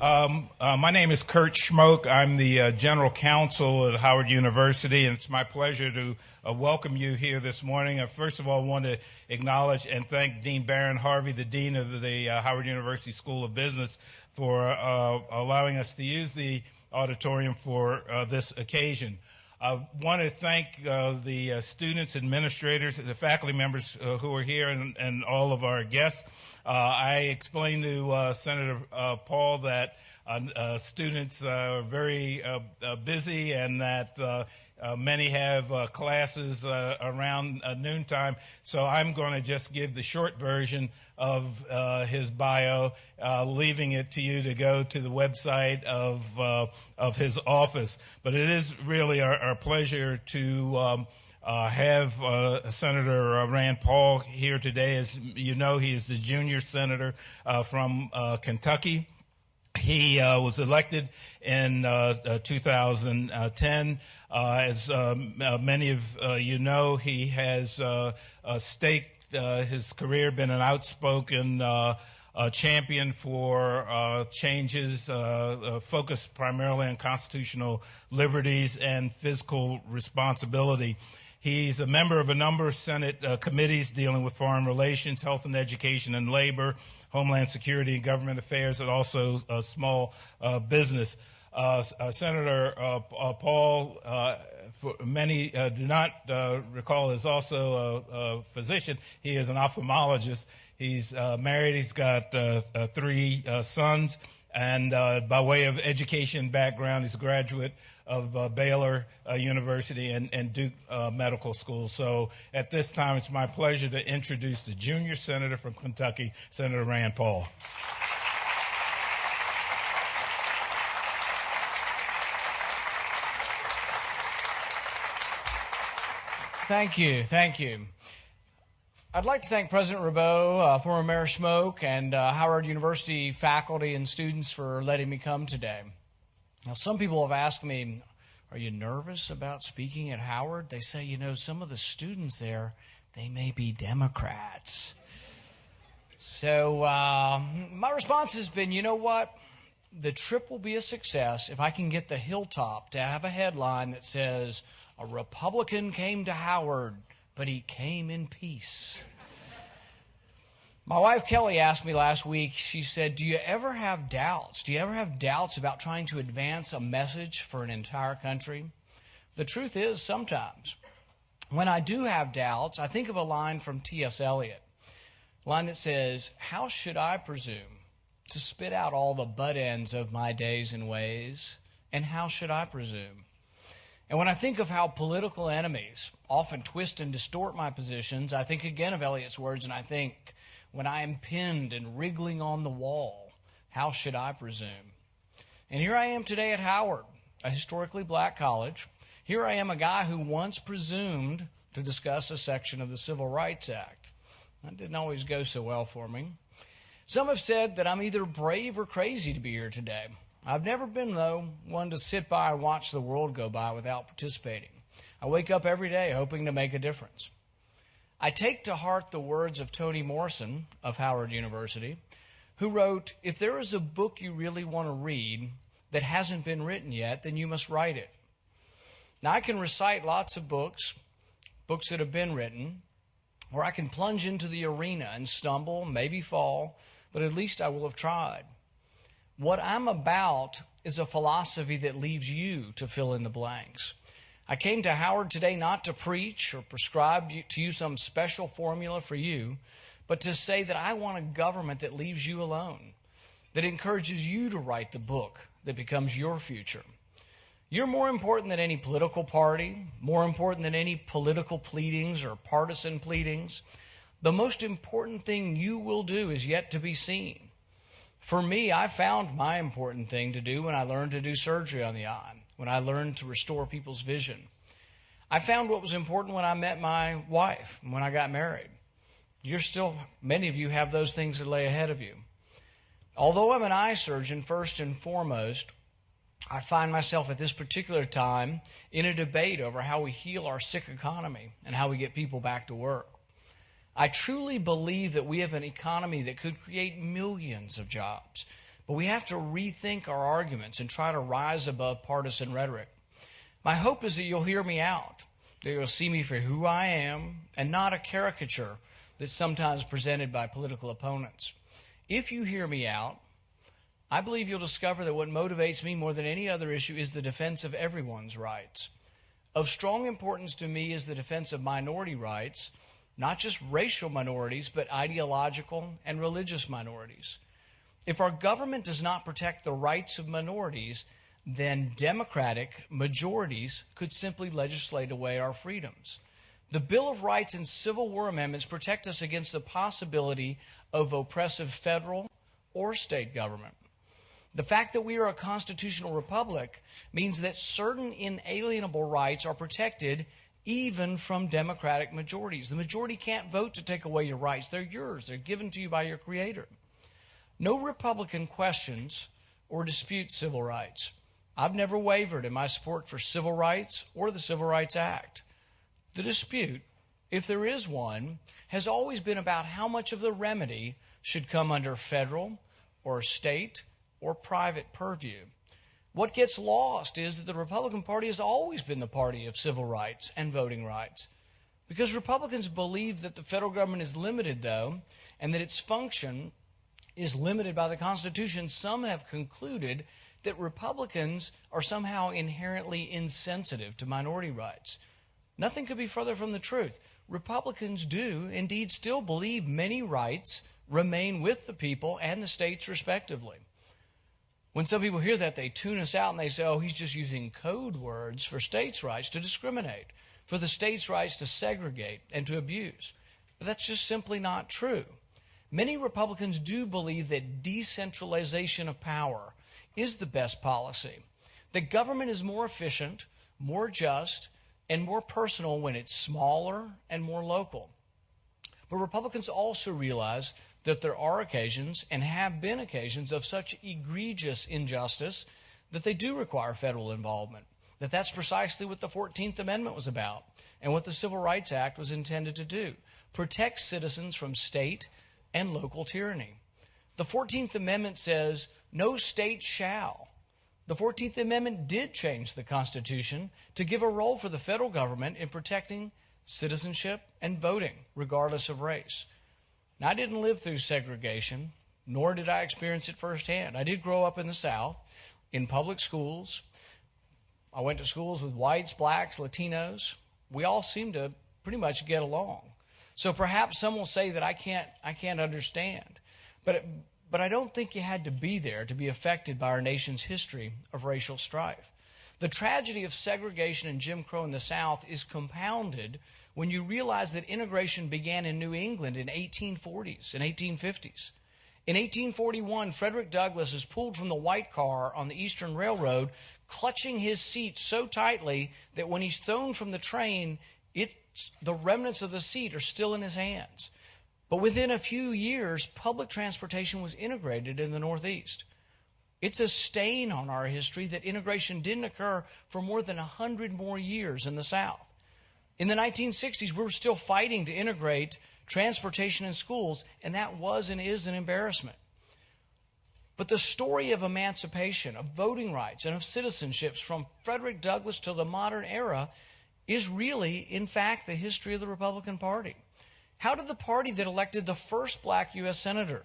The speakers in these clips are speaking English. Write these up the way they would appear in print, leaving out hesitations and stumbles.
My name is Kurt Schmoke. I'm the General Counsel at Howard University, and it's my pleasure to welcome you here this morning. First of all, I want to acknowledge and thank Dean Barron Harvey, the Dean of the Howard University School of Business, for allowing us to use the auditorium for this occasion. I want to thank the students, administrators, the faculty members who are here, and all of our guests. I explained to Senator Paul that students are very busy and that many have classes around noontime, so I'm going to just give the short version of his bio, leaving it to you to go to the website of his office. But it is really our pleasure to have Senator Rand Paul here today. As you know, he is the junior senator from Kentucky. He was elected in 2010. As many of you know, he has staked his career, been an outspoken champion for changes focused primarily on constitutional liberties and fiscal responsibility. He's a member of a number of Senate committees dealing with foreign relations, health and education and labor, Homeland Security and Government Affairs, and also small business. Senator Paul, for many do not recall, is also a physician. He is an ophthalmologist. He's married. He's got 3 sons. And by way of education background, he's a graduate of Baylor University and Duke Medical School. So at this time, it's my pleasure to introduce the junior senator from Kentucky, Senator Rand Paul. Thank you. Thank you. I'd like to thank President Rabeau, former Mayor Schmoke, and Howard University faculty and students for letting me come today. Now, some people have asked me, are you nervous about speaking at Howard? They say, you know, some of the students there, they may be Democrats. So my response has been, you know what? The trip will be a success if I can get the Hilltop to have a headline that says, a Republican came to Howard, but he came in peace. My wife Kelly asked me last week, she said, do you ever have doubts? Do you ever have doubts about trying to advance a message for an entire country? The truth is, sometimes. When I do have doubts, I think of a line from T.S. Eliot, a line that says, how should I presume to spit out all the butt ends of my days and ways, and how should I presume? And when I think of how political enemies often twist and distort my positions, I think again of Eliot's words, and I think, when I am pinned and wriggling on the wall, how should I presume? And here I am today at Howard, a historically black college. Here I am, a guy who once presumed to discuss a section of the Civil Rights Act. That didn't always go so well for me. Some have said that I'm either brave or crazy to be here today. I've never been, though, one to sit by and watch the world go by without participating. I wake up every day hoping to make a difference. I take to heart the words of Toni Morrison of Howard University, who wrote, if there is a book you really want to read that hasn't been written yet, then you must write it. Now, I can recite lots of books that have been written, or I can plunge into the arena and stumble, maybe fall, but at least I will have tried. What I'm about is a philosophy that leaves you to fill in the blanks. I came to Howard today not to preach or prescribe to you some special formula for you, but to say that I want a government that leaves you alone, that encourages you to write the book that becomes your future. You're more important than any political party, more important than any political pleadings or partisan pleadings. The most important thing you will do is yet to be seen. For me, I found my important thing to do when I learned to do surgery on the eye, when I learned to restore people's vision. I found what was important when I met my wife, when I got married. Many of you have those things that lay ahead of you. Although I'm an eye surgeon first and foremost, I find myself at this particular time in a debate over how we heal our sick economy and how we get people back to work. I truly believe that we have an economy that could create millions of jobs, but we have to rethink our arguments and try to rise above partisan rhetoric. My hope is that you'll hear me out, that you'll see me for who I am and not a caricature that's sometimes presented by political opponents. If you hear me out, I believe you'll discover that what motivates me more than any other issue is the defense of everyone's rights. Of strong importance to me is the defense of minority rights, not just racial minorities, but ideological and religious minorities. If our government does not protect the rights of minorities, then democratic majorities could simply legislate away our freedoms. The Bill of Rights and Civil War amendments protect us against the possibility of oppressive federal or state government. The fact that we are a constitutional republic means that certain inalienable rights are protected even from democratic majorities. The majority can't vote to take away your rights. They're yours. They're given to you by your Creator. No Republican questions or disputes civil rights. I've never wavered in my support for civil rights or the Civil Rights Act. The dispute, if there is one, has always been about how much of the remedy should come under federal or state or private purview. What gets lost is that the Republican Party has always been the party of civil rights and voting rights. Because Republicans believe that the federal government is limited, though, and that its function is limited by the Constitution, some have concluded that Republicans are somehow inherently insensitive to minority rights. Nothing could be further from the truth. Republicans do indeed still believe many rights remain with the people and the states respectively. When some people hear that, they tune us out and they say, oh, he's just using code words for states' rights to discriminate, for the states' rights to segregate and to abuse. But that's just simply not true. Many Republicans do believe that decentralization of power is the best policy, that government is more efficient, more just, and more personal when it's smaller and more local. But Republicans also realize that there are occasions, and have been occasions, of such egregious injustice that they do require federal involvement, that's precisely what the 14th Amendment was about and what the Civil Rights Act was intended to do, protect citizens from state and local tyranny. The 14th Amendment says, no state shall. The 14th Amendment did change the Constitution to give a role for the federal government in protecting citizenship and voting, regardless of race. Now, I didn't live through segregation, nor did I experience it firsthand. I did grow up in the South, in public schools. I went to schools with whites, blacks, Latinos. We all seemed to pretty much get along. So perhaps some will say that I can't understand. But I don't think you had to be there to be affected by our nation's history of racial strife. The tragedy of segregation and Jim Crow in the South is compounded when you realize that integration began in New England in 1840s and 1850s. In 1841, Frederick Douglass is pulled from the white car on the Eastern Railroad, clutching his seat so tightly that when he's thrown from the train, the remnants of the seat are still in his hands. But within a few years, public transportation was integrated in the Northeast. It's a stain on our history that integration didn't occur for more than 100 more years in the South. In the 1960s, we were still fighting to integrate transportation in schools, and that was and is an embarrassment. But the story of emancipation, of voting rights, and of citizenships from Frederick Douglass to the modern era is really, in fact, the history of the Republican Party. How did the party that elected the first black U.S. senator,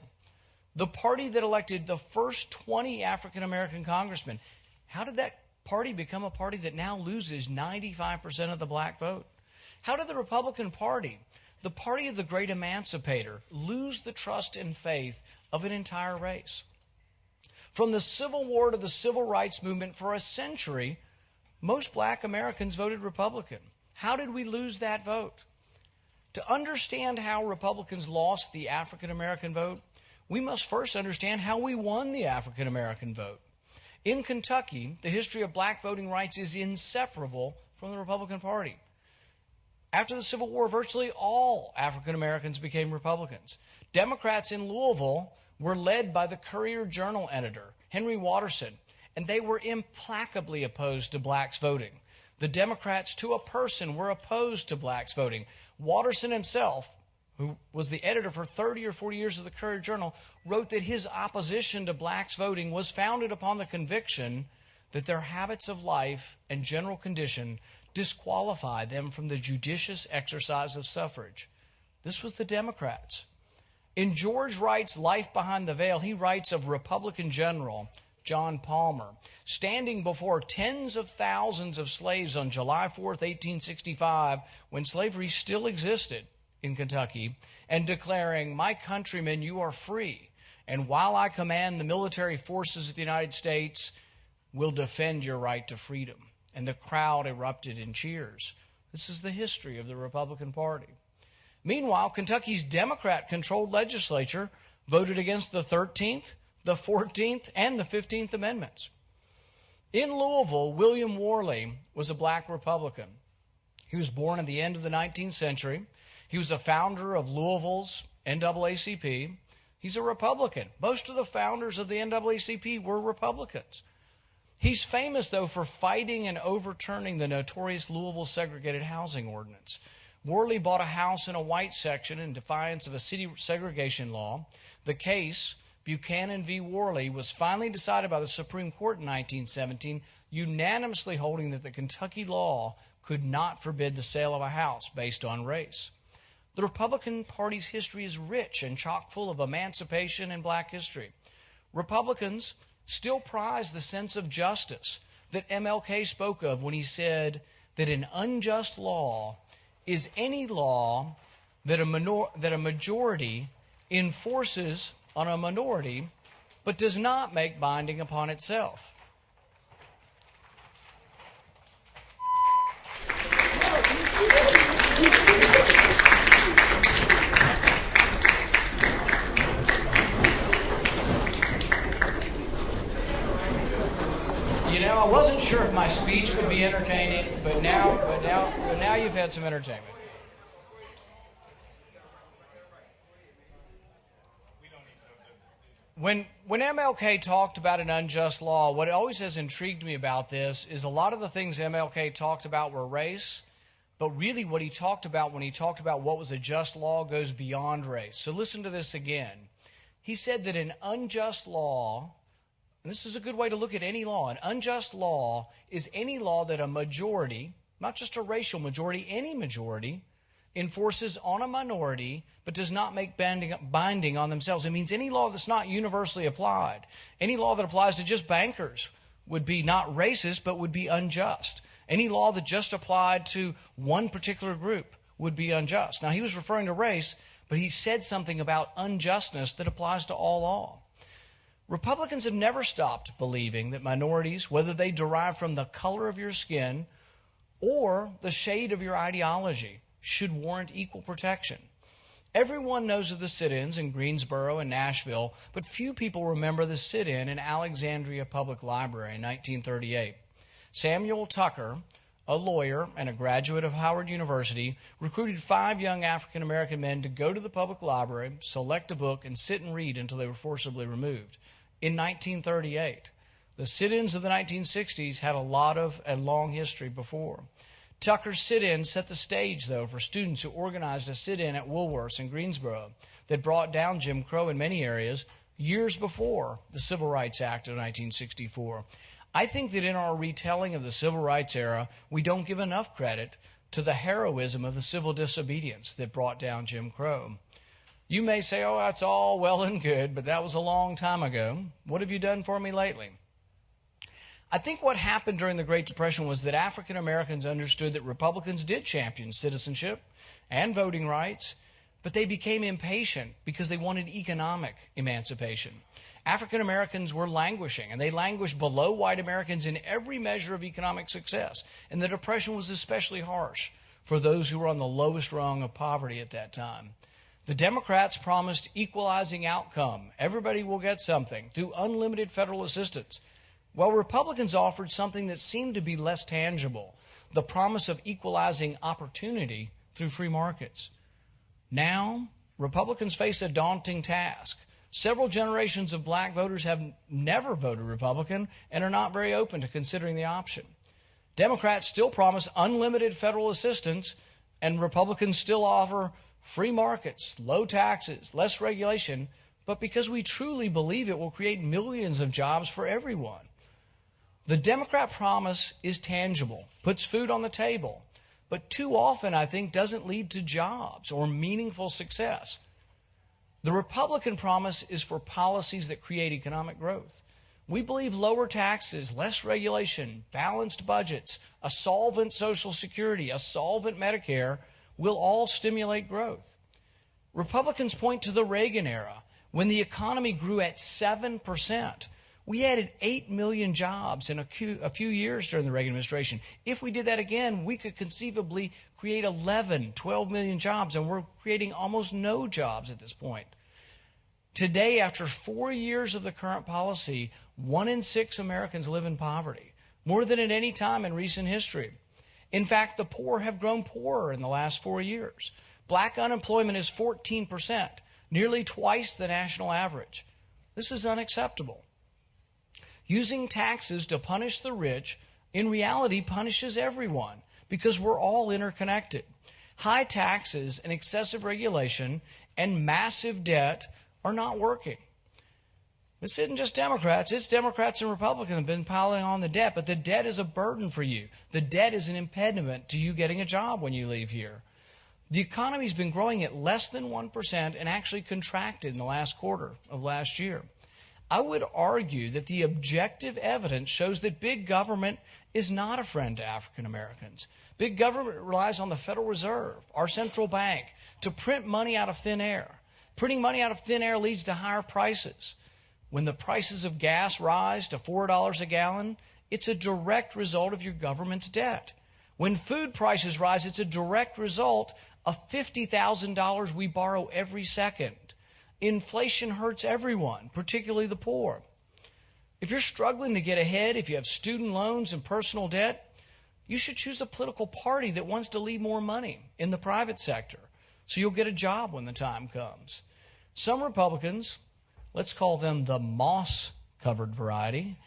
the party that elected the first 20 African-American congressmen, how did that party become a party that now loses 95% of the black vote? How did the Republican Party, the party of the great emancipator, lose the trust and faith of an entire race? From the Civil War to the Civil Rights Movement, for a century, most black Americans voted Republican. How did we lose that vote? To understand how Republicans lost the African American vote, we must first understand how we won the African American vote. In Kentucky, the history of black voting rights is inseparable from the Republican Party. After the Civil War, virtually all African Americans became Republicans. Democrats in Louisville were led by the Courier-Journal editor, Henry Watterson, and they were implacably opposed to blacks voting. The Democrats, to a person, were opposed to blacks voting. Watterson himself, who was the editor for 30 or 40 years of the Courier-Journal, wrote that his opposition to blacks voting was founded upon the conviction that their habits of life and general condition disqualified them from the judicious exercise of suffrage. This was the Democrats. In George Wright's Life Behind the Veil, he writes of Republican General John Palmer standing before tens of thousands of slaves on July 4th, 1865, when slavery still existed in Kentucky, and declaring, "My countrymen, you are free, and while I command the military forces of the United States, will defend your right to freedom." And the crowd erupted in cheers. This is the history of the Republican Party. Meanwhile, Kentucky's Democrat-controlled legislature voted against the 13th, the 14th, and the 15th Amendments. In Louisville, William Worley was a black Republican. He was born at the end of the 19th century. He was a founder of Louisville's NAACP. He's a Republican. Most of the founders of the NAACP were Republicans. He's famous, though, for fighting and overturning the notorious Louisville segregated housing ordinance. Worley bought a house in a white section in defiance of a city segregation law. The case, Buchanan v. Worley, was finally decided by the Supreme Court in 1917, unanimously holding that the Kentucky law could not forbid the sale of a house based on race. The Republican Party's history is rich and chock full of emancipation and black history. Republicans still prize the sense of justice that MLK spoke of when he said that an unjust law is any law that a majority enforces on a minority but does not make binding upon itself. You know, I wasn't sure if my speech would be entertaining, but now you've had some entertainment. When MLK talked about an unjust law, what always has intrigued me about this is a lot of the things MLK talked about were race, but really what he talked about when he talked about what was a just law goes beyond race. So listen to this again. He said that an unjust law, and this is a good way to look at any law, an unjust law is any law that a majority, not just a racial majority, any majority, enforces on a minority but does not make binding on themselves. It means any law that's not universally applied. Any law that applies to just bankers would be not racist but would be unjust. Any law that just applied to one particular group would be unjust. Now, he was referring to race, but he said something about unjustness that applies to all law. Republicans have never stopped believing that minorities, whether they derive from the color of your skin or the shade of your ideology, should warrant equal protection. Everyone knows of the sit-ins in Greensboro and Nashville, but few people remember the sit-in in Alexandria Public Library in 1938. Samuel Tucker, a lawyer and a graduate of Howard University, recruited 5 young African-American men to go to the public library, select a book, and sit and read until they were forcibly removed. In 1938, the sit-ins of the 1960s had a long history before. Tucker's sit-in set the stage, though, for students who organized a sit-in at Woolworth's in Greensboro that brought down Jim Crow in many areas years before the Civil Rights Act of 1964. I think that in our retelling of the Civil Rights era, we don't give enough credit to the heroism of the civil disobedience that brought down Jim Crow. You may say, oh, that's all well and good, but that was a long time ago. What have you done for me lately? I think what happened during the Great Depression was that African Americans understood that Republicans did champion citizenship and voting rights, but they became impatient because they wanted economic emancipation. African Americans were languishing, and they languished below white Americans in every measure of economic success. And the Depression was especially harsh for those who were on the lowest rung of poverty at that time. The Democrats promised equalizing outcome. Everybody will get something through unlimited federal assistance. While Republicans offered something that seemed to be less tangible, the promise of equalizing opportunity through free markets. Now, Republicans face a daunting task. Several generations of black voters have never voted Republican and are not very open to considering the option. Democrats still promise unlimited federal assistance, and Republicans still offer free markets, low taxes, less regulation, but because we truly believe it will create millions of jobs for everyone. The Democrat promise is tangible, puts food on the table, but too often, I think, doesn't lead to jobs or meaningful success. The Republican promise is for policies that create economic growth. We believe lower taxes, less regulation, balanced budgets, a solvent Social Security, a solvent Medicare will all stimulate growth. Republicans point to the Reagan era, when the economy grew at 7%. We added 8 million jobs in a few years during the Reagan administration. If we did that again, we could conceivably create 11, 12 million jobs, and we're creating almost no jobs at this point. Today, after 4 years of the current policy, 1 in 6 Americans live in poverty, more than at any time in recent history. In fact, the poor have grown poorer in the last 4 years. Black unemployment is 14%, nearly twice the national average. This is unacceptable. Using taxes to punish the rich, in reality, punishes everyone because we're all interconnected. High taxes and excessive regulation and massive debt are not working. This isn't just Democrats. It's Democrats and Republicans that have been piling on the debt, but the debt is a burden for you. The debt is an impediment to you getting a job when you leave here. The economy's been growing at less than 1% and actually contracted in the last quarter of last year. I would argue that the objective evidence shows that big government is not a friend to African Americans. Big government relies on the Federal Reserve, our central bank, to print money out of thin air. Printing money out of thin air leads to higher prices. When the prices of gas rise to $4 a gallon, it's a direct result of your government's debt. When food prices rise, it's a direct result of $50,000 we borrow every second. Inflation hurts everyone, particularly the poor. If you're struggling to get ahead, if you have student loans and personal debt, you should choose a political party that wants to leave more money in the private sector so you'll get a job when the time comes. Some Republicans, let's call them the moss-covered variety,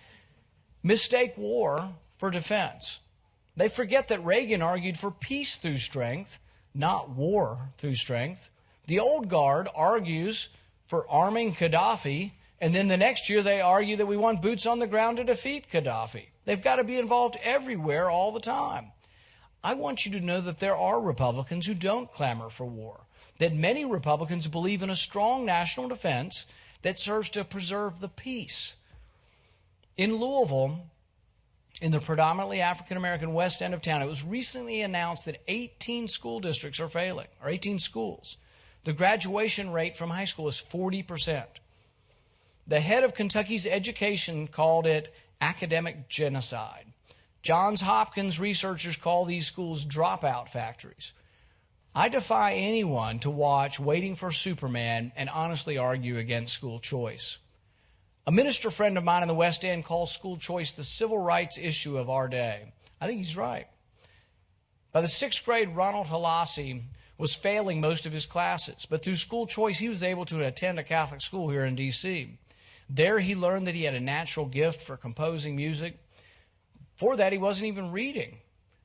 mistake war for defense. They forget that Reagan argued for peace through strength, not war through strength. The old guard argues for arming Gaddafi, and then the next year they argue that we want boots on the ground to defeat Gaddafi. They've got to be involved everywhere all the time. I want you to know that there are Republicans who don't clamor for war, that many Republicans believe in a strong national defense that serves to preserve the peace. In Louisville, in the predominantly African-American west end of town, it was recently announced that 18 school districts are failing, or 18 schools. The graduation rate from high school is 40%. The head of Kentucky's education called it academic genocide. Johns Hopkins researchers call these schools dropout factories. I defy anyone to watch Waiting for Superman and honestly argue against school choice. A minister friend of mine in the West End calls school choice the civil rights issue of our day. I think he's right. By the 6th grade, Ronald Halassi was failing most of his classes, but through school choice, he was able to attend a Catholic school here in D.C. There, he learned that he had a natural gift for composing music. Before that, he wasn't even reading.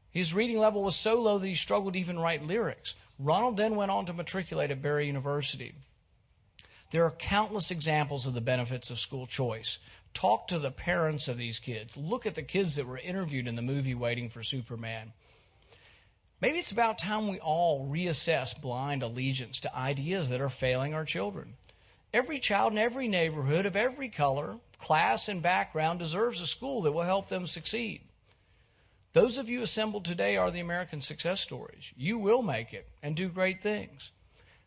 His reading level was so low that he struggled to even write lyrics. Ronald then went on to matriculate at Barry University. There are countless examples of the benefits of school choice. Talk to the parents of these kids. Look at the kids that were interviewed in the movie Waiting for Superman. Maybe it's about time we all reassess blind allegiance to ideas that are failing our children. Every child in every neighborhood of every color, class, and background deserves a school that will help them succeed. Those of you assembled today are the American success stories. You will make it and do great things.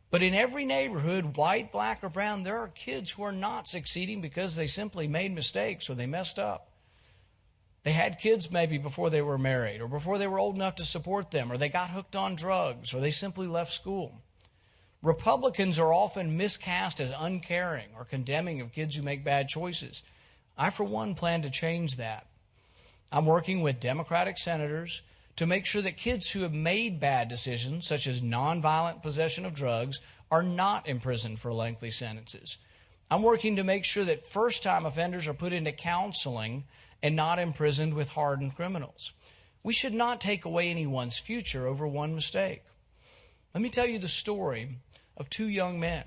But in every neighborhood, white, black, or brown, there are kids who are not succeeding because they simply made mistakes or they messed up. They had kids maybe before they were married or before they were old enough to support them, or they got hooked on drugs, or they simply left school. Republicans are often miscast as uncaring or condemning of kids who make bad choices. I, for one, plan to change that. I'm working with Democratic senators to make sure that kids who have made bad decisions, such as nonviolent possession of drugs, are not imprisoned for lengthy sentences. I'm working to make sure that first-time offenders are put into counseling and not imprisoned with hardened criminals. We should not take away anyone's future over one mistake. Let me tell you the story of two young men.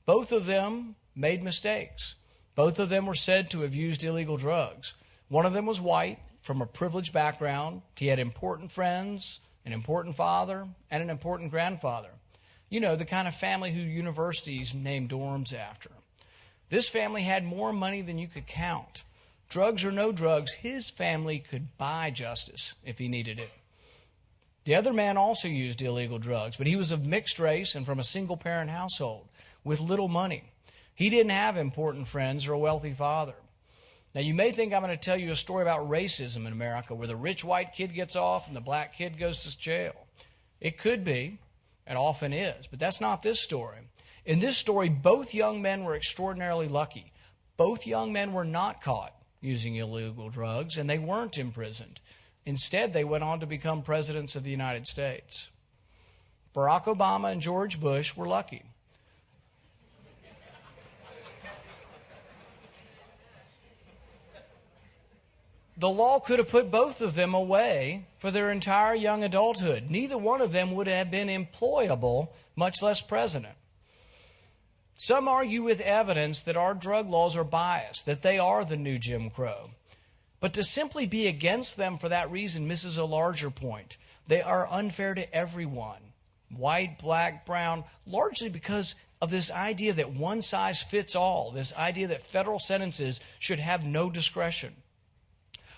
Both of them made mistakes. Both of them were said to have used illegal drugs. One of them was white, from a privileged background. He had important friends, an important father, and an important grandfather. You know, the kind of family who universities name dorms after. This family had more money than you could count. Drugs or no drugs, his family could buy justice if he needed it. The other man also used illegal drugs, but he was of mixed race and from a single-parent household with little money. He didn't have important friends or a wealthy father. Now, you may think I'm going to tell you a story about racism in America where the rich white kid gets off and the black kid goes to jail. It could be, and often is, but that's not this story. In this story, both young men were extraordinarily lucky. Both young men were not caught using illegal drugs, and they weren't imprisoned. Instead, they went on to become presidents of the United States. Barack Obama and George Bush were lucky. The law could have put both of them away for their entire young adulthood. Neither one of them would have been employable, much less president. Some argue with evidence that our drug laws are biased, that they are the new Jim Crow. But to simply be against them for that reason misses a larger point. They are unfair to everyone, white, black, brown, largely because of this idea that one size fits all, this idea that federal sentences should have no discretion.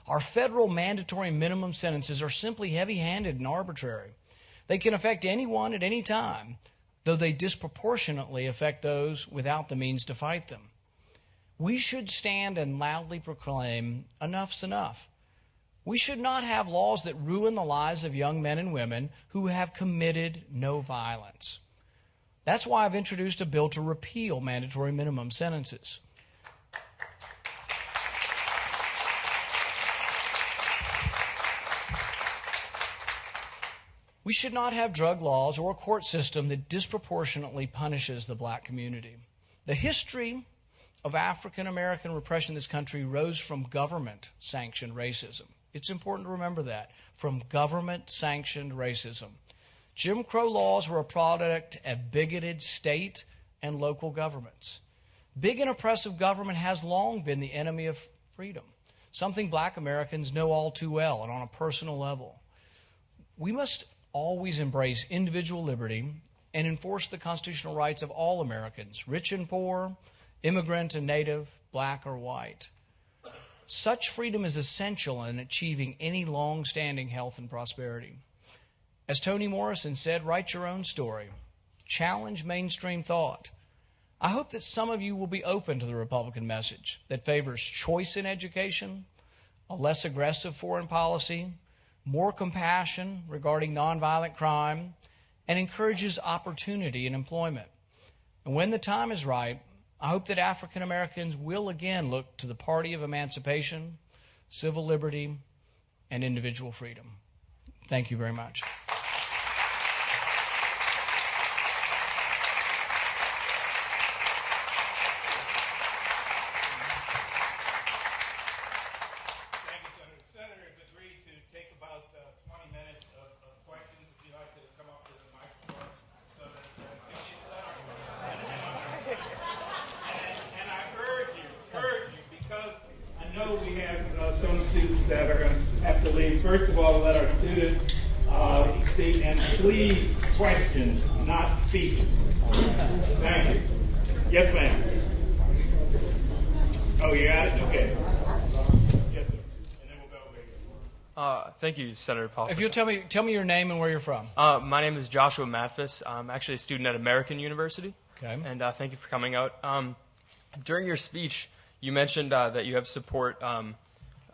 Our federal mandatory minimum sentences are simply heavy-handed and arbitrary. They can affect anyone at any time, though they disproportionately affect those without the means to fight them. We should stand and loudly proclaim, enough's enough. We should not have laws that ruin the lives of young men and women who have committed no violence. That's why I've introduced a bill to repeal mandatory minimum sentences. We should not have drug laws or a court system that disproportionately punishes the black community. The history of African American repression in this country rose from government-sanctioned racism. It's important to remember that, from government-sanctioned racism. Jim Crow laws were a product of bigoted state and local governments. Big and oppressive government has long been the enemy of freedom, something black Americans know all too well and on a personal level. We must always embrace individual liberty and enforce the constitutional rights of all Americans, rich and poor, immigrant and native, black or white. Such freedom is essential in achieving any long-standing health and prosperity. As Toni Morrison said, write your own story. Challenge mainstream thought. I hope that some of you will be open to the Republican message that favors choice in education, a less aggressive foreign policy, more compassion regarding nonviolent crime, and encourages opportunity in employment. And when the time is right, I hope that African Americans will again look to the party of emancipation, civil liberty, and individual freedom. Thank you very much. That are going to have to leave. First of all, let our students speak, and please question, not speak. Thank you. Yes, ma'am. Oh, you got it? Okay. Yes, sir. And then we'll go over here. Thank you, Senator Paul. If you'll tell me your name and where you're from. My name is Joshua Mathis. I'm actually a student at American University. Okay. And thank you for coming out. During your speech, you mentioned that you have support.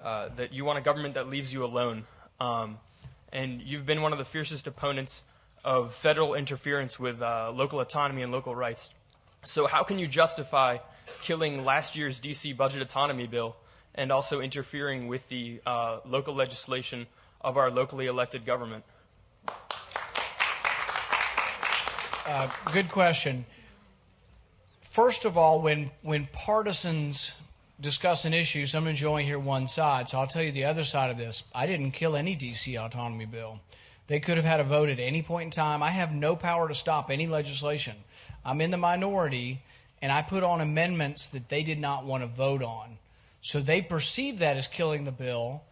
That you want a government that leaves you alone. And you've been one of the fiercest opponents of federal interference with local autonomy and local rights. So how can you justify killing last year's D.C. budget autonomy bill and also interfering with the local legislation of our locally elected government? Good question. First of all, when partisans discuss an issue, sometimes you only hear one side. So I'll tell you the other side of this. I didn't kill any D.C. autonomy bill. They could have had a vote at any point in time. I have no power to stop any legislation. I'm in the minority, and I put on amendments that they did not want to vote on. So they perceived that as killing the bill,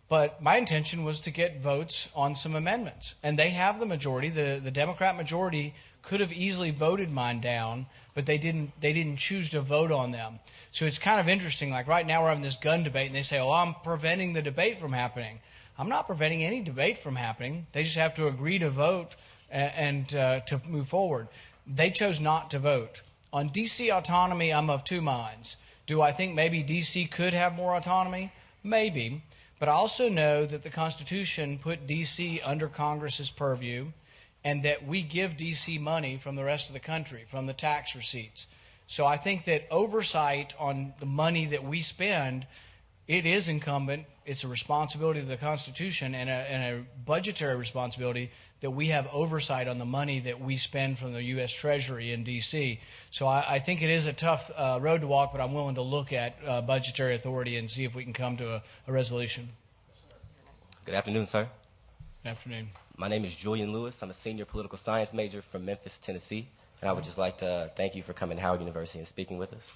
but my intention was to get votes on some amendments. And they have the majority. The Democrat majority could have easily voted mine down, but they didn't choose to vote on them. So it's kind of interesting. Like right now we're having this gun debate, and they say, oh, I'm preventing the debate from happening. I'm not preventing any debate from happening. They just have to agree to vote and to move forward. They chose not to vote. On D.C. autonomy, I'm of two minds. Do I think maybe D.C. could have more autonomy? Maybe. But I also know that the Constitution put D.C. under Congress's purview, and that we give D.C. money from the rest of the country, from the tax receipts. So I think that oversight on the money that we spend, it is incumbent. It's a responsibility of the Constitution and a budgetary responsibility that we have oversight on the money that we spend from the U.S. Treasury in D.C. So I think it is a tough road to walk, but I'm willing to look at budgetary authority and see if we can come to a resolution. Good afternoon, sir. Good afternoon. My name is Julian Lewis. I'm a senior political science major from Memphis, Tennessee. And I would just like to thank you for coming to Howard University and speaking with us.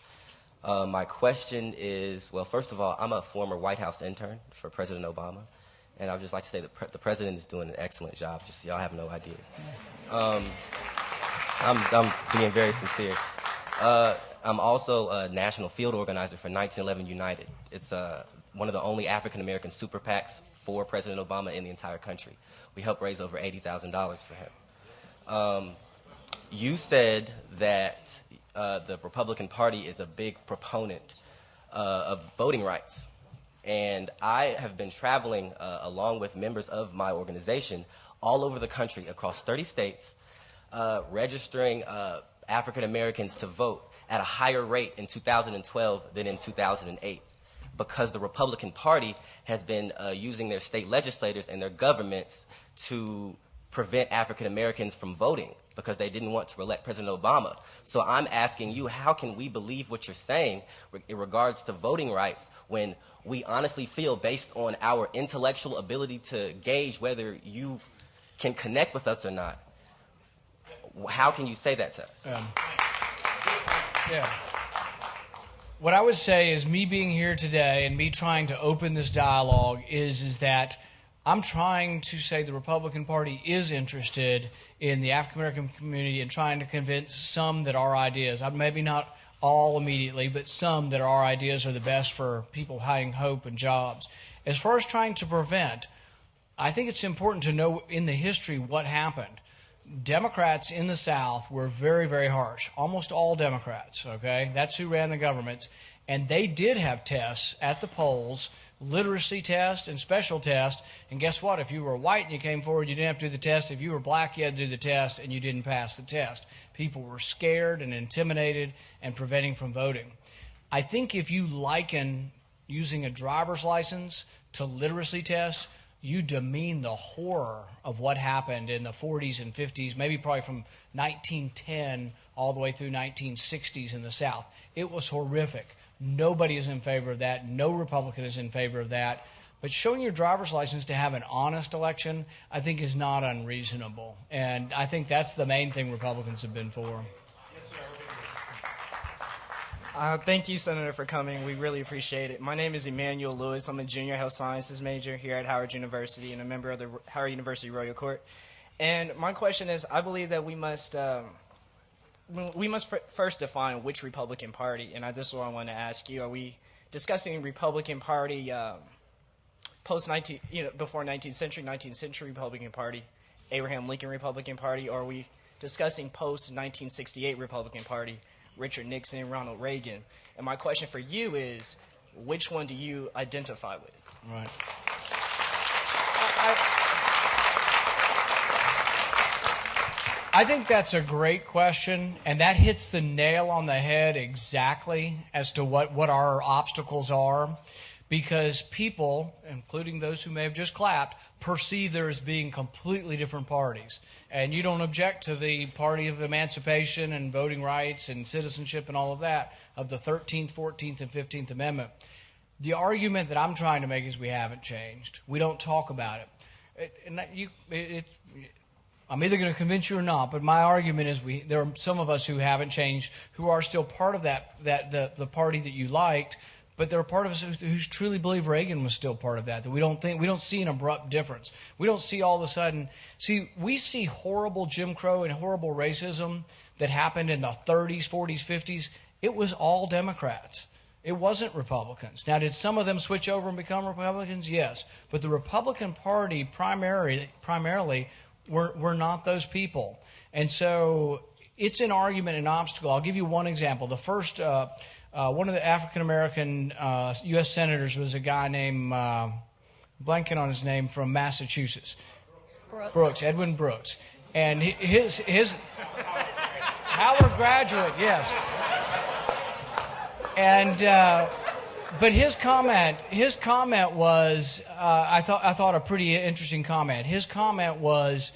My question is, well, first of all, I'm a former White House intern for President Obama. And I would just like to say that the president is doing an excellent job. Just y'all have no idea. I'm being very sincere. I'm also a national field organizer for 1911 United. It's one of the only African-American super PACs for President Obama in the entire country. We helped raise over $80,000 for him. You said that the Republican Party is a big proponent of voting rights. And I have been traveling along with members of my organization all over the country, across 30 states, registering African Americans to vote at a higher rate in 2012 than in 2008, because the Republican Party has been using their state legislators and their governments to prevent African Americans from voting because they didn't want to elect President Obama. So I'm asking you, how can we believe what you're saying in regards to voting rights when we honestly feel, based on our intellectual ability to gauge whether you can connect with us or not? How can you say that to us? Yeah. What I would say is, me being here today and me trying to open this dialogue is that I'm trying to say the Republican Party is interested in the African American community and trying to convince some that our ideas, maybe not all immediately, but some that our ideas are the best for people having hope and jobs. As far as trying to prevent, I think it's important to know in the history what happened. Democrats in the South were very, very harsh. Almost all Democrats, okay? That's who ran the governments. And they did have tests at the polls, literacy tests and special tests. And guess what? If you were white and you came forward, you didn't have to do the test. If you were black, you had to do the test, and you didn't pass the test. People were scared and intimidated and preventing from voting. I think if you liken using a driver's license to literacy tests, you demean the horror of what happened in the 40s and 50s, maybe probably from 1910 all the way through 1960s in the South. It was horrific. Nobody is in favor of that. No Republican is in favor of that. But showing your driver's license to have an honest election, I think, is not unreasonable. And I think that's the main thing Republicans have been for. Thank you, Senator, for coming. We really appreciate it. My name is Emmanuel Lewis. I'm a junior health sciences major here at Howard University and a member of the Howard University Royal Court. And my question is, I believe that we must first define which Republican Party. And this is what I want to ask you. Are we discussing Republican Party before 19th century Republican Party, Abraham Lincoln Republican Party, or are we discussing post-1968 Republican Party, Richard Nixon, Ronald Reagan? And my question for you is, which one do you identify with? Right. I think that's a great question, and that hits the nail on the head exactly as to what our obstacles are, because people, including those who may have just clapped, perceive there as being completely different parties. And you don't object to the party of emancipation and voting rights and citizenship and all of that, of the 13th, 14th, and 15th Amendment. The argument that I'm trying to make is we haven't changed. We don't talk about it. I'm either going to convince you or not, but my argument is there are some of us who haven't changed, who are still part of the party that you liked, but there are part of us who truly believe Reagan was still part of that we don't see an abrupt difference. We don't see all of a sudden, we see horrible Jim Crow and horrible racism that happened in the 30s, 40s, 50s. It was all Democrats. It wasn't Republicans. Now, did some of them switch over and become Republicans? Yes. But the Republican Party primarily were not those people. And so it's an argument, an obstacle. I'll give you one example. The first, one of the African-American U.S. senators was a guy named, blanking on his name, from Massachusetts. Brooks, Edwin Brooks. And his Howard graduate, yes. And but his comment was I thought a pretty interesting comment. His comment was,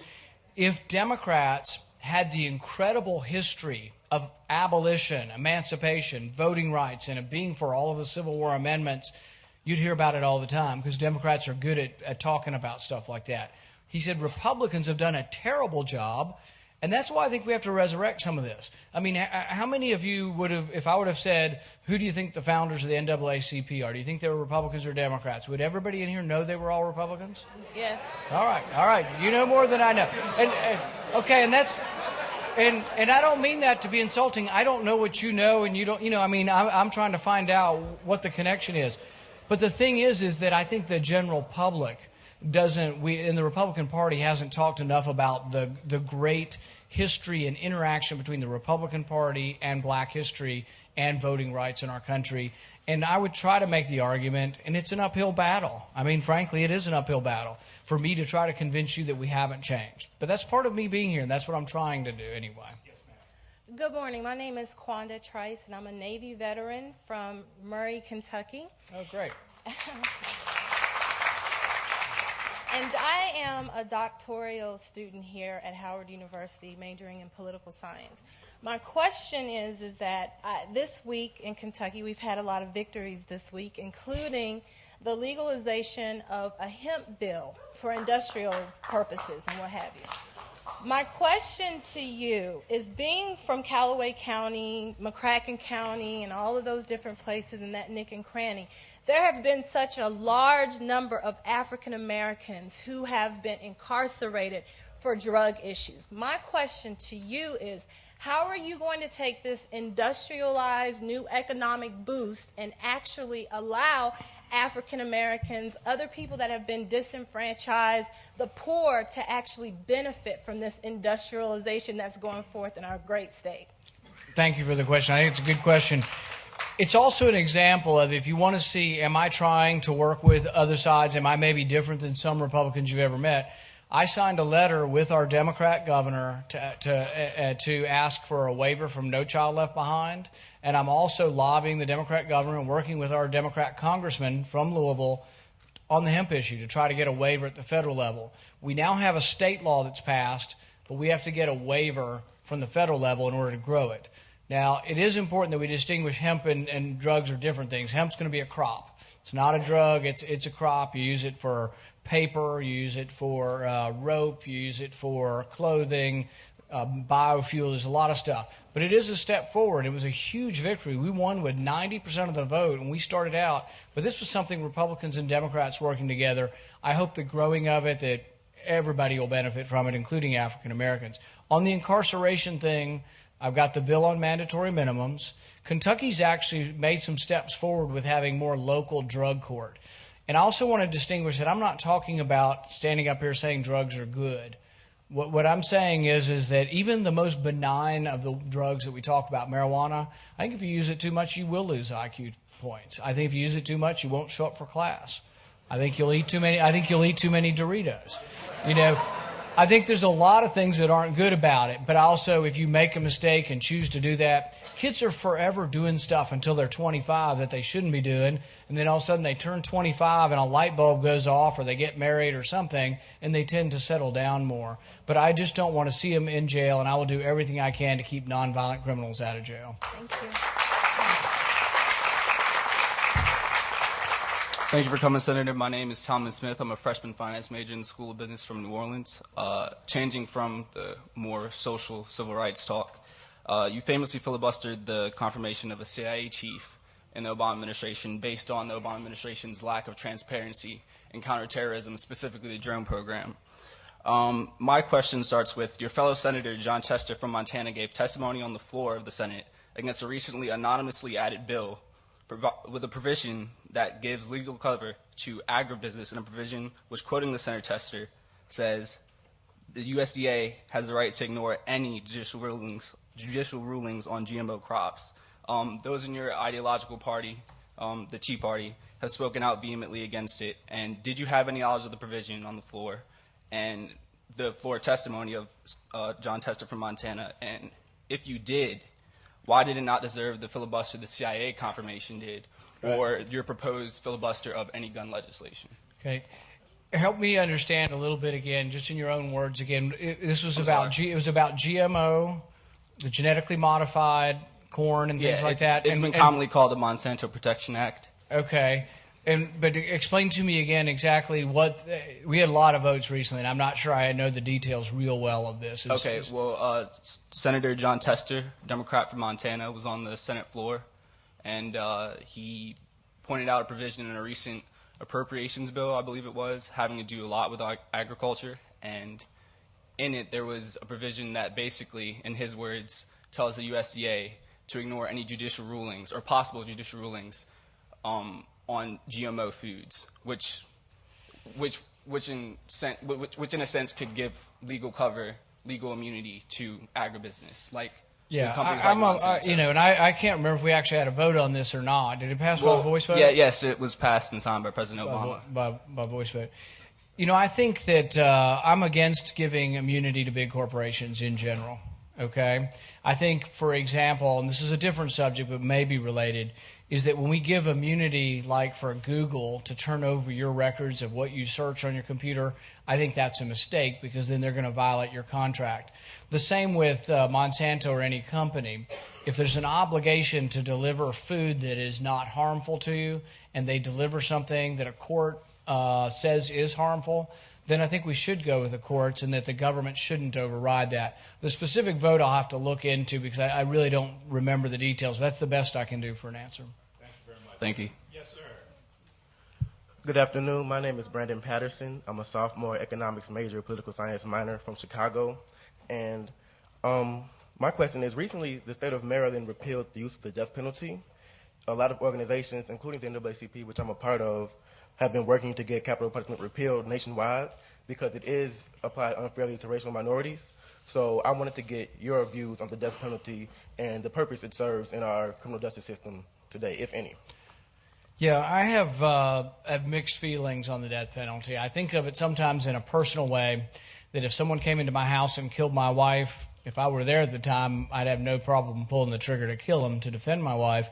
if Democrats had the incredible history of abolition, emancipation, voting rights, and of being for all of the Civil War amendments, you'd hear about it all the time because Democrats are good at talking about stuff like that. He said Republicans have done a terrible job. And that's why I think we have to resurrect some of this. I mean, how many of you would have, if I would have said, who do you think the founders of the NAACP are? Do you think they were Republicans or Democrats? Would everybody in here know they were all Republicans? Yes. All right. You know more than I know. Okay, and that's, and I don't mean that to be insulting. I don't know what you know, and you don't, I mean, I'm trying to find out what the connection is. But the thing is that I think the general public in the Republican Party hasn't talked enough about the great history and interaction between the Republican Party and black history and voting rights in our country. And I would try to make the argument, and it's an uphill battle. I mean, frankly, it is an uphill battle for me to try to convince you that we haven't changed. But that's part of me being here, and that's what I'm trying to do anyway. Yes, ma'am. Good morning. My name is Quanda Trice, and I'm a Navy veteran from Murray, Kentucky. Oh, great. And I am a doctoral student here at Howard University, majoring in political science. My question is that this week in Kentucky, we've had a lot of victories this week, including the legalization of a hemp bill for industrial purposes and what have you. My question to you is, being from Callaway County, McCracken County, and all of those different places in that nook and cranny, there have been such a large number of African Americans who have been incarcerated for drug issues. My question to you is, how are you going to take this industrialized new economic boost and actually allow African Americans, other people that have been disenfranchised, the poor, to actually benefit from this industrialization that's going forth in our great state? Thank you for the question. I think it's a good question. It's also an example of, if you want to see, am I trying to work with other sides? Am I maybe different than some Republicans you've ever met? I signed a letter with our Democrat governor to ask for a waiver from No Child Left Behind. And I'm also lobbying the Democrat governor and working with our Democrat congressman from Louisville on the hemp issue to try to get a waiver at the federal level. We now have a state law that's passed, but we have to get a waiver from the federal level in order to grow it. Now, it is important that we distinguish hemp and drugs are different things. Hemp's going to be a crop. It's not a drug. It's a crop. You use it for paper. You use it for rope. You use it for clothing, biofuel. There's a lot of stuff. But it is a step forward. It was a huge victory. We won with 90% of the vote, and we started out. But this was something Republicans and Democrats working together. I hope the growing of it, that everybody will benefit from it, including African Americans. On the incarceration thing, I've got the bill on mandatory minimums. Kentucky's actually made some steps forward with having more local drug court. And I also want to distinguish that I'm not talking about standing up here saying drugs are good. What I'm saying is that even the most benign of the drugs that we talk about, marijuana, I think if you use it too much, you will lose IQ points. I think if you use it too much, you won't show up for class. I think you'll eat too many Doritos. I think there's a lot of things that aren't good about it, but also if you make a mistake and choose to do that, kids are forever doing stuff until they're 25 that they shouldn't be doing, and then all of a sudden they turn 25 and a light bulb goes off or they get married or something, and they tend to settle down more. But I just don't want to see them in jail, and I will do everything I can to keep nonviolent criminals out of jail. Thank you. Thank you for coming, Senator. My name is Thomas Smith. I'm a freshman finance major in the School of Business from New Orleans. Changing from the more social civil rights talk, you famously filibustered the confirmation of a CIA chief in the Obama administration based on the Obama administration's lack of transparency in counterterrorism, specifically the drone program. My question starts with your fellow Senator Jon Tester from Montana gave testimony on the floor of the Senate against a recently anonymously added bill with a provision that gives legal cover to agribusiness, and a provision which, quoting the Senator Tester, says the USDA has the right to ignore any judicial rulings on GMO crops. Those in your ideological party, the Tea Party, have spoken out vehemently against it. And did you have any knowledge of the provision on the floor and the floor testimony of Jon Tester from Montana? And if you did, why did it not deserve the filibuster the CIA confirmation did, or your proposed filibuster of any gun legislation? Okay. Help me understand a little bit again, just in your own words again. This was about it was about GMO, the genetically modified corn and things like that. It's been commonly called the Monsanto Protection Act. Okay. But explain to me again exactly what we had a lot of votes recently, and I'm not sure I know the details real well of this. Senator Jon Tester, Democrat from Montana, was on the Senate floor, and he pointed out a provision in a recent appropriations bill, I believe it was, having to do a lot with agriculture, and in it there was a provision that basically, in his words, tells the USDA to ignore any judicial rulings or possible judicial rulings on GMO foods, which in a sense could give legal cover, legal immunity to agribusiness, like companies like Monsanto. And I can't remember if we actually had a vote on this or not. Did it pass by voice vote? Yes, it was passed and signed by President Obama. By voice vote. I think that I'm against giving immunity to big corporations in general. Okay? I think, for example, and this is a different subject but may be related, is that when we give immunity, like for Google, to turn over your records of what you search on your computer, I think that's a mistake, because then they're going to violate your contract. The same with Monsanto or any company. If there's an obligation to deliver food that is not harmful to you, and they deliver something that a court says is harmful, then I think we should go with the courts, and that the government shouldn't override that. The specific vote I'll have to look into, because I really don't remember the details. That's the best I can do for an answer. Thank you very much. Thank you. Yes, sir. Good afternoon. My name is Brandon Patterson. I'm a sophomore economics major, political science minor from Chicago. And my question is, recently the state of Maryland repealed the use of the death penalty. A lot of organizations, including the NAACP, which I'm a part of, have been working to get capital punishment repealed nationwide because it is applied unfairly to racial minorities. So I wanted to get your views on the death penalty and the purpose it serves in our criminal justice system today, if any. Yeah, I have mixed feelings on the death penalty. I think of it sometimes in a personal way, that if someone came into my house and killed my wife, if I were there at the time, I'd have no problem pulling the trigger to kill him to defend my wife.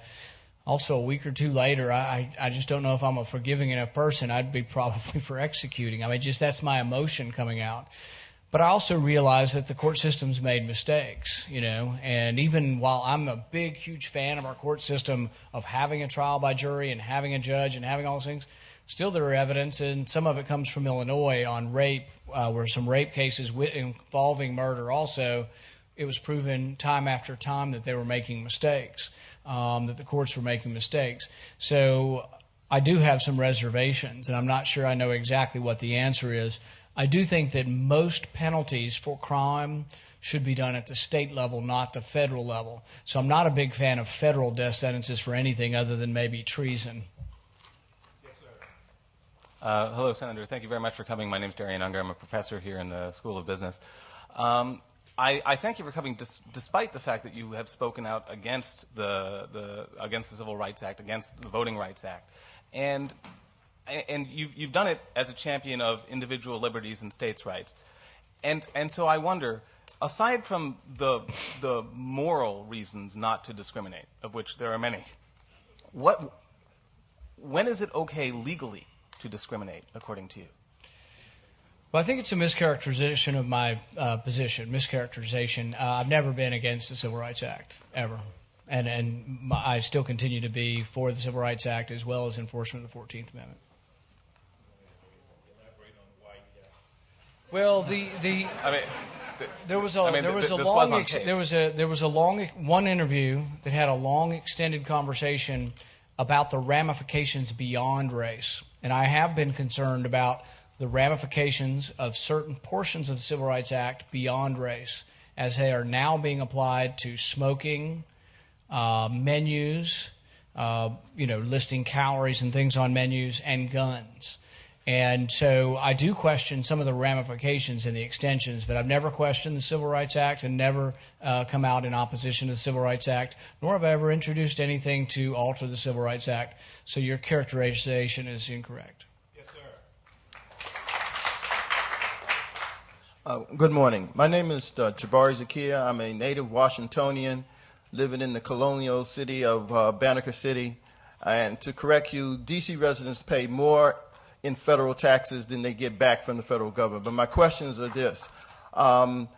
Also, a week or two later, I just don't know if I'm a forgiving enough person. I'd be probably for executing. I mean, just that's my emotion coming out. But I also realize that the court system's made mistakes, and even while I'm a big, huge fan of our court system, of having a trial by jury and having a judge and having all those things, still there are evidence, and some of it comes from Illinois on rape, where some rape cases involving murder also, it was proven time after time that they were making mistakes, that the courts were making mistakes. So I do have some reservations, and I'm not sure I know exactly what the answer is. I do think that most penalties for crime should be done at the state level, not the federal level. So I'm not a big fan of federal death sentences for anything other than maybe treason. Yes, sir. Hello, Senator. Thank you very much for coming. My name is Darian Unger. I'm a professor here in the School of Business. I thank you for coming, despite the fact that you have spoken out against the Civil Rights Act, against the Voting Rights Act, and you've done it as a champion of individual liberties and states' rights. And so I wonder, aside from the moral reasons not to discriminate, of which there are many, when is it okay legally to discriminate, according to you? Well, I think it's a mischaracterization of my position, mischaracterization. I've never been against the Civil Rights Act, ever. And I still continue to be for the Civil Rights Act as well as enforcement of the 14th Amendment. Well, I mean, there was a long interview that had a long extended conversation about the ramifications beyond race, and I have been concerned about the ramifications of certain portions of the Civil Rights Act beyond race, as they are now being applied to smoking, menus, listing calories and things on menus, and guns. And so I do question some of the ramifications and the extensions, but I've never questioned the Civil Rights Act and never come out in opposition to the Civil Rights Act, nor have I ever introduced anything to alter the Civil Rights Act. So your characterization is incorrect. Yes, sir. Good morning. My name is Jabari Zakia. I'm a native Washingtonian living in the colonial city of Banneker City. And to correct you, D.C. residents pay more in federal taxes than they get back from the federal government. But my questions are this. The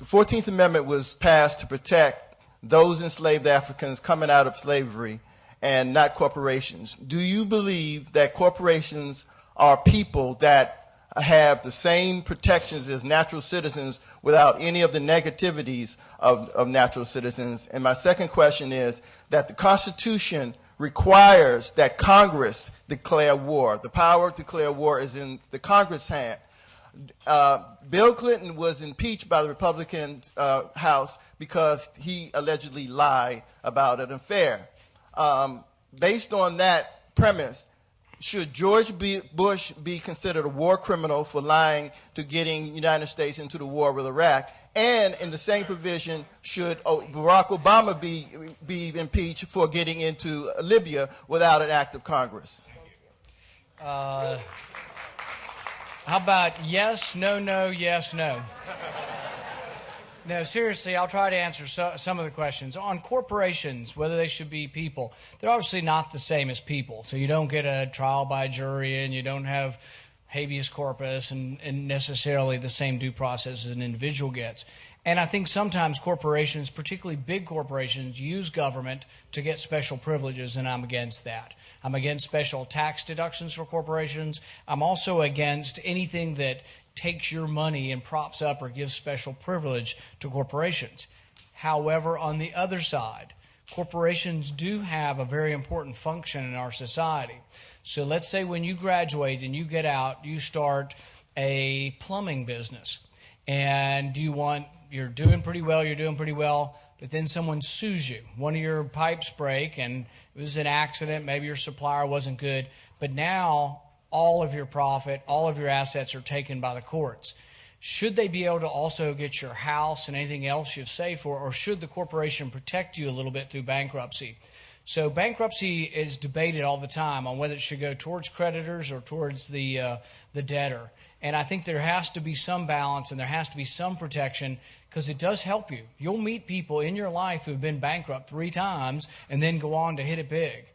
14th Amendment was passed to protect those enslaved Africans coming out of slavery and not corporations. Do you believe that corporations are people that have the same protections as natural citizens without any of the negativities of natural citizens? And my second question is that the Constitution requires that Congress declare war. The power to declare war is in the Congress' hand. Bill Clinton was impeached by the Republican House because he allegedly lied about an affair. Based on that premise, should George Bush be considered a war criminal for lying to getting the United States into the war with Iraq? And in the same provision, should Barack Obama be impeached for getting into Libya without an act of Congress? How about yes, no, no, yes, no? No, seriously, I'll try to answer some of the questions. On corporations, whether they should be people, they're obviously not the same as people. So you don't get a trial by jury and you don't have habeas corpus and necessarily the same due process as an individual gets. And I think sometimes corporations, particularly big corporations, use government to get special privileges, and I'm against that. I'm against special tax deductions for corporations. I'm also against anything that takes your money and props up or gives special privilege to corporations. However, on the other side, corporations do have a very important function in our society. So let's say when you graduate and you get out, you start a plumbing business, and you're doing pretty well, but then someone sues you. One of your pipes break, and it was an accident, maybe your supplier wasn't good, but now all of your profit, all of your assets are taken by the courts. Should they be able to also get your house and anything else you've saved for, or should the corporation protect you a little bit through bankruptcy? So bankruptcy is debated all the time on whether it should go towards creditors or towards the debtor. And I think there has to be some balance and there has to be some protection because it does help you. You'll meet people in your life who've been bankrupt 3 times and then go on to hit it big.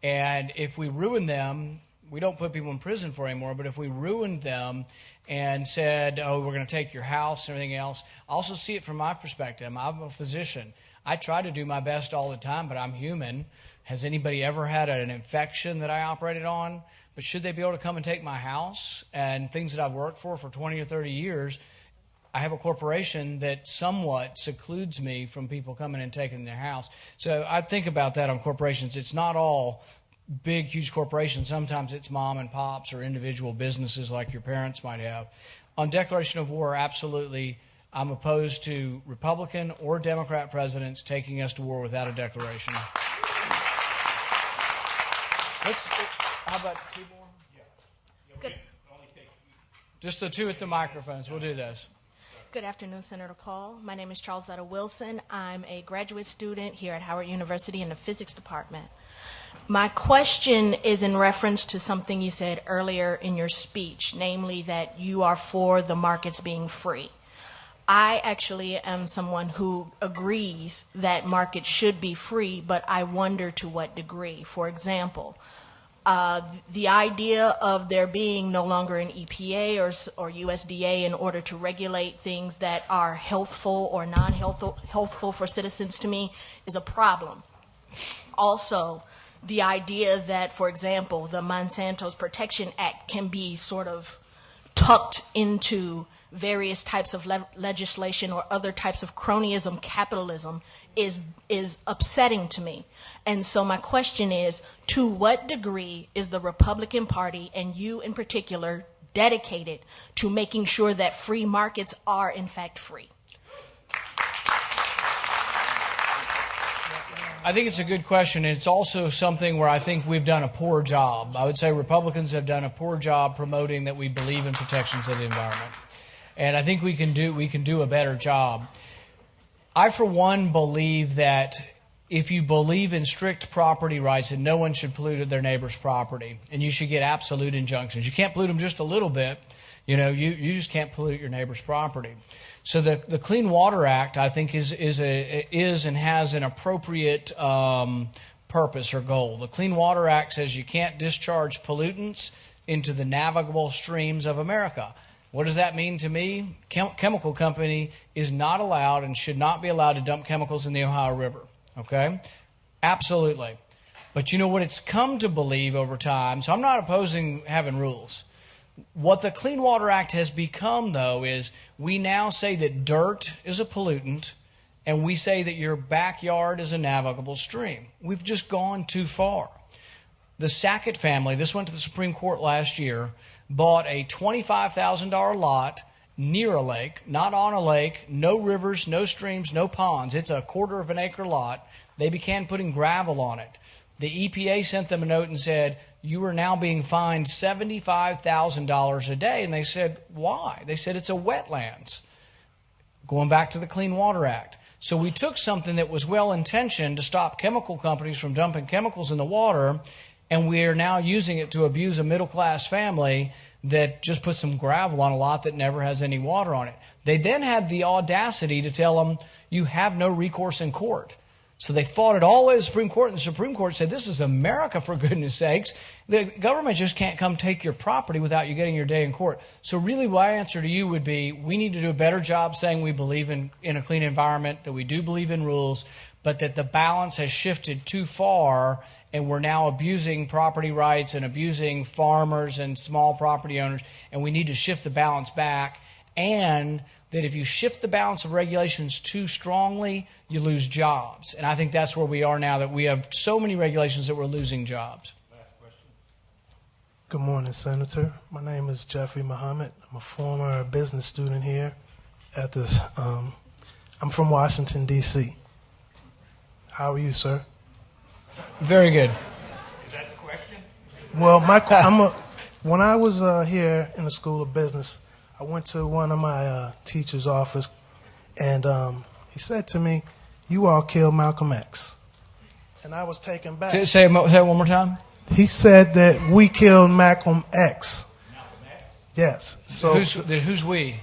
And if we ruin them, we don't put people in prison for anymore, but if we ruined them and said, oh, we're going to take your house and everything else, I also see it from my perspective. I'm a physician. I try to do my best all the time, but I'm human. Has anybody ever had an infection that I operated on? But should they be able to come and take my house and things that I've worked for 20 or 30 years? I have a corporation that somewhat secludes me from people coming and taking their house. So I think about that on corporations. It's not all big, huge corporations. Sometimes it's mom and pops or individual businesses like your parents might have. On declaration of war, absolutely. I'm opposed to Republican or Democrat presidents taking us to war without a declaration. How about 2 more? Good. Just the 2 at the microphones. We'll do those. Good afternoon, Senator Paul. My name is Charlesetta Wilson. I'm a graduate student here at Howard University in the physics department. My question is in reference to something you said earlier in your speech, namely that you are for the markets being free. I actually am someone who agrees that markets should be free, but I wonder to what degree. For example, the idea of there being no longer an EPA or USDA in order to regulate things that are healthful or non-healthful for citizens to me is a problem. Also, the idea that, for example, the Monsanto's Protection Act can be sort of tucked into various types of legislation or other types of cronyism, capitalism, is upsetting to me. And so my question is, to what degree is the Republican Party, and you in particular, dedicated to making sure that free markets are in fact free? I think it's a good question, and it's also something where I think we've done a poor job. I would say Republicans have done a poor job promoting that we believe in protections of the environment. And I think we can do a better job. I, for one, believe that if you believe in strict property rights, that no one should pollute their neighbor's property, and you should get absolute injunctions. You can't pollute them just a little bit. You know, you just can't pollute your neighbor's property. So the Clean Water Act, I think, is and has an appropriate purpose or goal. The Clean Water Act says you can't discharge pollutants into the navigable streams of America. What does that mean to me? Chemical company is not allowed and should not be allowed to dump chemicals in the Ohio River. Okay? Absolutely. But you know what it's come to believe over time, so I'm not opposing having rules. What the Clean Water Act has become, though, is we now say that dirt is a pollutant, and we say that your backyard is a navigable stream. We've just gone too far. The Sackett family, this went to the Supreme Court last year, bought a $25,000 lot near a lake, not on a lake, no rivers, no streams, no ponds. It's a quarter of an acre lot. They began putting gravel on it. The EPA sent them a note and said, you are now being fined $75,000 a day. And they said, why? They said, it's a wetlands. Going back to the Clean Water Act. So we took something that was well-intentioned to stop chemical companies from dumping chemicals in the water, and we are now using it to abuse a middle-class family that just put some gravel on a lot that never has any water on it. They then had the audacity to tell them, you have no recourse in court. So they fought it all the way to the Supreme Court, and the Supreme Court said, this is America, for goodness sakes. The government just can't come take your property without you getting your day in court. So really my answer to you would be, we need to do a better job saying we believe in a clean environment, that we do believe in rules, but that the balance has shifted too far, and we're now abusing property rights and abusing farmers and small property owners, and we need to shift the balance back. And that if you shift the balance of regulations too strongly, you lose jobs. And I think that's where we are now, that we have so many regulations that we're losing jobs. Last question. Good morning, Senator. My name is Jeffrey Muhammad. I'm a former business student here at this. I'm from Washington, D.C. How are you, sir? Very good. Is that the question? Well, when I was here in the School of Business, I went to one of my teacher's office, and he said to me, you all killed Malcolm X. And I was taken back. Say it one more time. He said that we killed Malcolm X. Malcolm X? Yes. So who's we?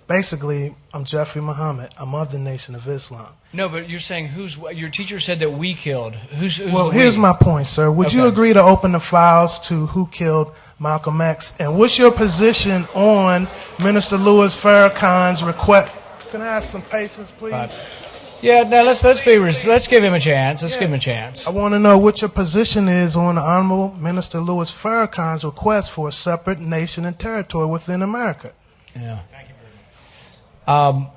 Basically, I'm Jeffrey Muhammad. I'm of the Nation of Islam. No, but you're saying your teacher said that we killed. Who's well, here's my point, sir. Would you agree to open the files to who killed Malcolm X? And what's your position on Minister Louis Farrakhan's request? Can I ask some patience, please? Yeah, no, let's give him a chance. Let's give him a chance. I want to know what your position is on the Honorable Minister Louis Farrakhan's request for a separate nation and territory within America. Yeah. Thank you very much.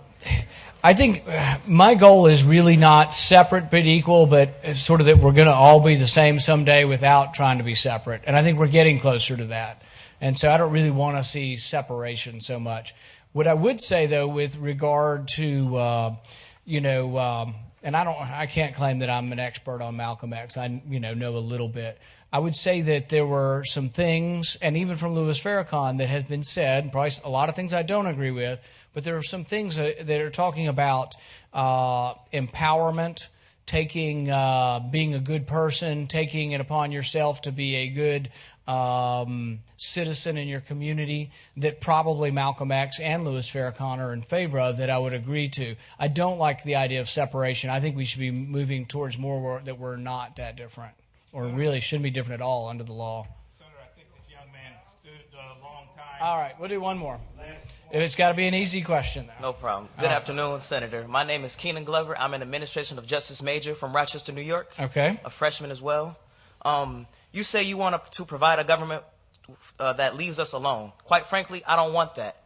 I think my goal is really not separate but equal, but sort of that we're going to all be the same someday without trying to be separate. And I think we're getting closer to that. And so I don't really want to see separation so much. What I would say, though, with regard to, and I can't claim that I'm an expert on Malcolm X. I, know a little bit. I would say that there were some things, and even from Louis Farrakhan, that has been said, and probably a lot of things I don't agree with, but there are some things that are talking about empowerment, being a good person, taking it upon yourself to be a good citizen in your community, that probably Malcolm X and Louis Farrakhan are in favor of, that I would agree to. I don't like the idea of separation. I think we should be moving towards more that we're not that different, or really shouldn't be different at all under the law. Senator, I think this young man stood a long time. All right, we'll do one more. It's got to be an easy question, though. No problem. Good afternoon, Senator. My name is Keenan Glover. I'm an Administration of Justice major from Rochester, New York. Okay. A freshman as well. You say you want to provide a government that leaves us alone. Quite frankly, I don't want that.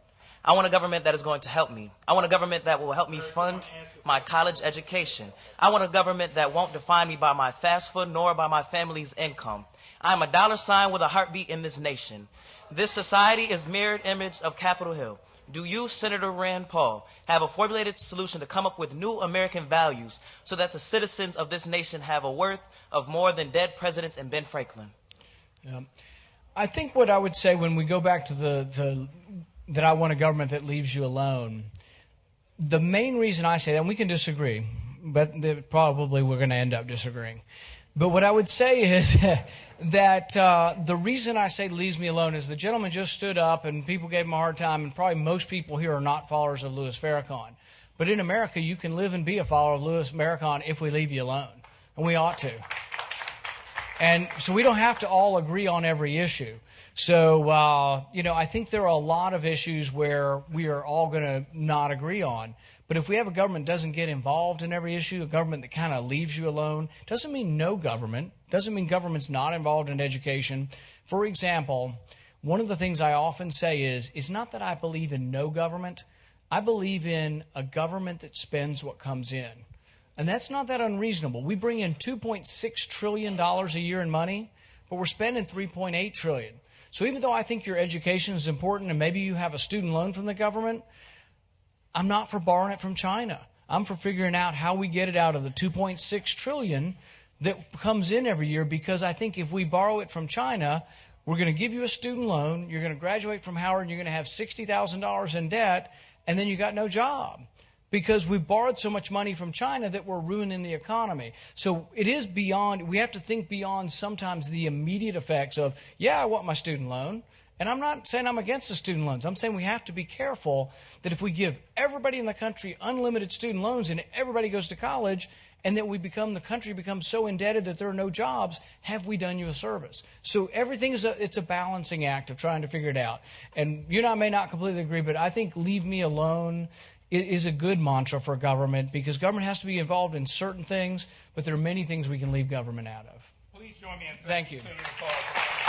I want a government that is going to help me. I want a government that will help me fund my college education. I want a government that won't define me by my fast food nor by my family's income. I'm a dollar sign with a heartbeat in this nation. This society is mirrored image of Capitol Hill. Do you, Senator Rand Paul, have a formulated solution to come up with new American values so that the citizens of this nation have a worth of more than dead presidents and Ben Franklin? I think what I would say when we go back to that I want a government that leaves you alone, the main reason I say that, and we can disagree, but probably we're going to end up disagreeing. But what I would say is that the reason I say leaves me alone is the gentleman just stood up and people gave him a hard time, and probably most people here are not followers of Louis Farrakhan. But in America, you can live and be a follower of Louis Farrakhan if we leave you alone, and we ought to. And so we don't have to all agree on every issue. So, I think there are a lot of issues where we are all going to not agree on. But if we have a government that doesn't get involved in every issue, a government that kind of leaves you alone, doesn't mean no government, doesn't mean government's not involved in education. For example, one of the things I often say is, it's not that I believe in no government. I believe in a government that spends what comes in. And that's not that unreasonable. We bring in $2.6 trillion a year in money, but we're spending $3.8 trillion. So even though I think your education is important and maybe you have a student loan from the government, I'm not for borrowing it from China. I'm for figuring out how we get it out of the $2.6 trillion that comes in every year, because I think if we borrow it from China, we're going to give you a student loan, you're going to graduate from Howard, and you're going to have $60,000 in debt, and then you got no job. Because we borrowed so much money from China that we're ruining the economy. So it is beyond, we have to think beyond sometimes the immediate effects of, yeah, I want my student loan. And I'm not saying I'm against the student loans. I'm saying we have to be careful that if we give everybody in the country unlimited student loans and everybody goes to college, and then the country becomes so indebted that there are no jobs, have we done you a service? So everything it's a balancing act of trying to figure it out. And you and I may not completely agree, but I think leave me alone is a good mantra for government, because government has to be involved in certain things, but there are many things we can leave government out of. Please join me in thank you. Senator Paul.